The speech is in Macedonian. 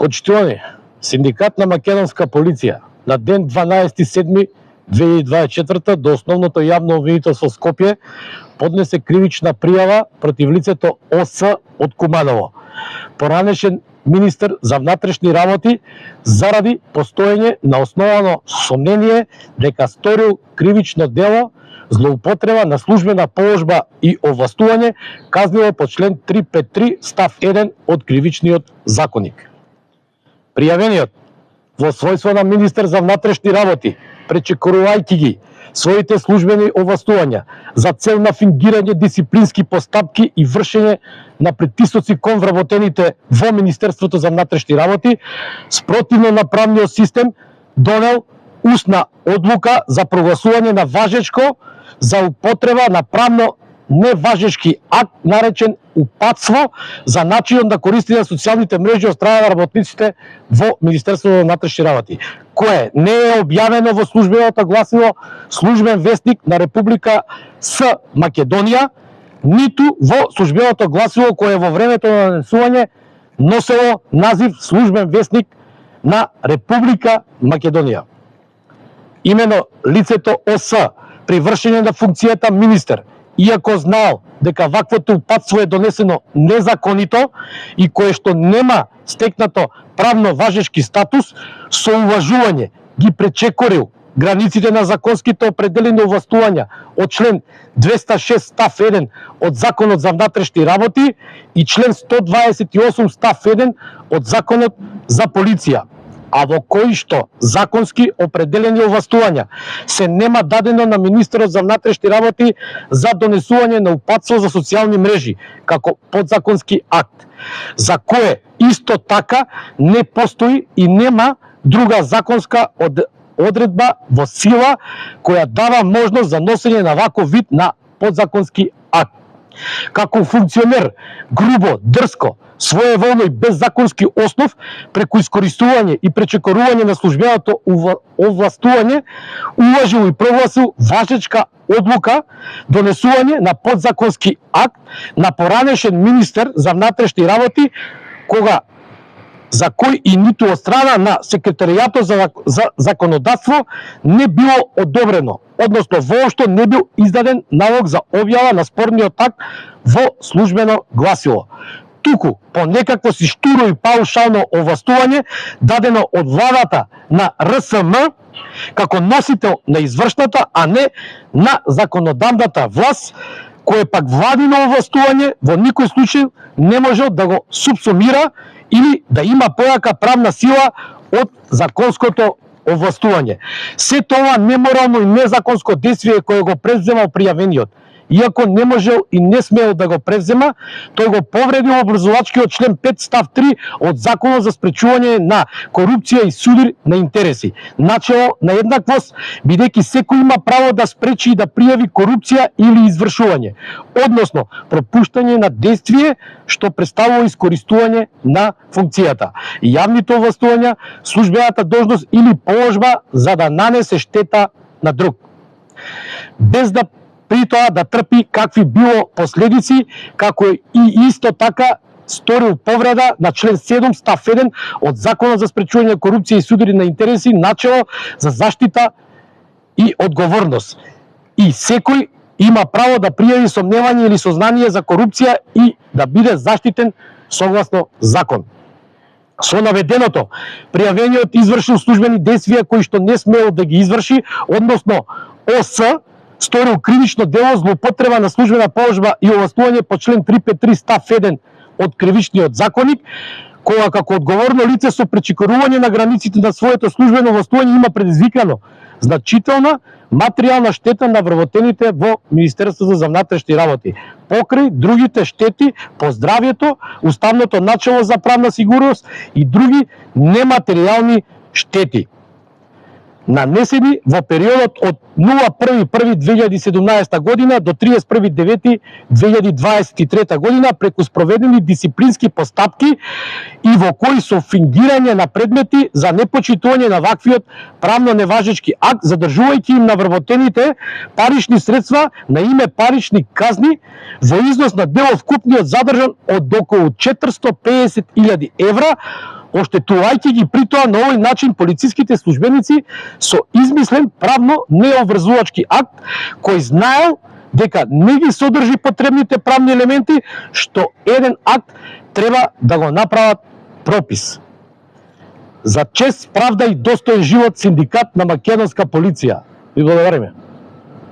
Почитувани, Синдикат на македонска полиција на ден 12.7.2024 до Основното јавно обвинителство Скопје поднесе кривична пријава против лицето ОС од Куманово, поранешен министер за внатрешни работи, заради постоење на основано сомнение дека сторил кривично дело злоупотреба на службена положба и овластување, казниво по член 353 став 1 од Кривичниот законник. Пријавениот во својство на министер за внатрешни работи, пречекорувајќи ги своите службени овластувања за цел на фингирање дисциплински постапки и вршење на притисоци кон вработените во Министерството за внатрешни работи, спротивно на правниот систем, донел устна одлука за прогласување на важечко за употреба на правно неважечки акт наречен упатство за начинот на користење на социјалните мрежи од страна на работниците во Министерството за внатрешни работи, кое не е објавено во службеното гласило Службен вестник на Република С Македонија, ниту во службеното гласило кое во времето на нанесување носело назив Службен вестник на Република Македонија. Имено лицето ОС при вршење на функцијата министер, иако знаел дека ваквото упатство е донесено незаконито и кое што нема стекнато правно важечки статус, со уважување ги пречекорил границите на законските определени овластувања од член 206 став 1 од Законот за внатрешни работи и член 128 став 1 од Законот за полиција, а во кои што законски определени овластувања се нема дадено на министерот за внатрешни работи за донесување на упатство за социјални мрежи како подзаконски акт, за кое исто така не постои и нема друга законска одредба во сила која дава можност за носење на ваков вид на подзаконски акт. Како функционер грубо, дрско, своеволно и без законски основ, преку искористување и пречекорување на службеното овластување, уважил и прогласил важечка одлука донесување на подзаконски акт на поранешен министер за внатрешни работи, за кој и ниту од страна на Секретаријатот за законодавство не било одобрено, односно воопшто не бил издаден налог за објава на спорниот акт во службено гласило. Туку по некакво си штуро и паушално овластување дадено од владата на РСМ како носител на извршната, а не на законодавната власт, кое пак владино овластување во никој случај не можел да го субсумира или да има појака правна сила од законското овластување. Се тоа неморално и незаконско действие кое го преземал пријавениот, иако не можел и не смел да го превзема, тој го повредил обврзувачкиот член 5 став 3 од Законот за спречување на корупција и судир на интереси, начело на еднаквост, бидејќи секој има право да спречи и да пријави корупција или извршување, односно пропуштање на действие што представува искористување на функцијата, јавните овластувања, службената должност или положба за да нанесе штета на друг, без да при тоа да трпи какви било последици, како и исто така сторил повреда на член 7 став 1 од Законот за спречување на корупција и судири на интереси, начело за заштита и одговорност. И секој има право да пријави сомневање или сознание за корупција и да биде заштитен согласно закон. Со наведеното, пријавениот извршил службени действија кои што не смел да ги изврши, односно ОС сторил кривично дело злоупотреба на службена положба и овластување по член 353 став 1 од Кривичниот законник, кога како одговорно лице со пречекорување на границите на своето службено овластување има предизвикано значителна материјална штета на вработените во Министерството за внатрешни работи, покрај другите штети по здравјето, уставното начело за правна сигурност и други нематеријални штети нанесени во периодот од 01.01.2017 година до 31.09.2023 година преку спроведени дисциплински постапки и во кои со фингирање на предмети за непочитување на ваквиот правно неважечки акт, задржувајќи им на вработените парични средства на име парични казни во износ на дел од вкупниот задржан од околу 450.000 евра, оштетувајќи ги при тоа на овој начин полициските службеници со измислен правно необврзувачки акт кој знаел дека не ги содржи потребните правни елементи што еден акт треба да го направат пропис. За чест, правда и достоен живот, Синдикат на македонска полиција. Ви благодариме.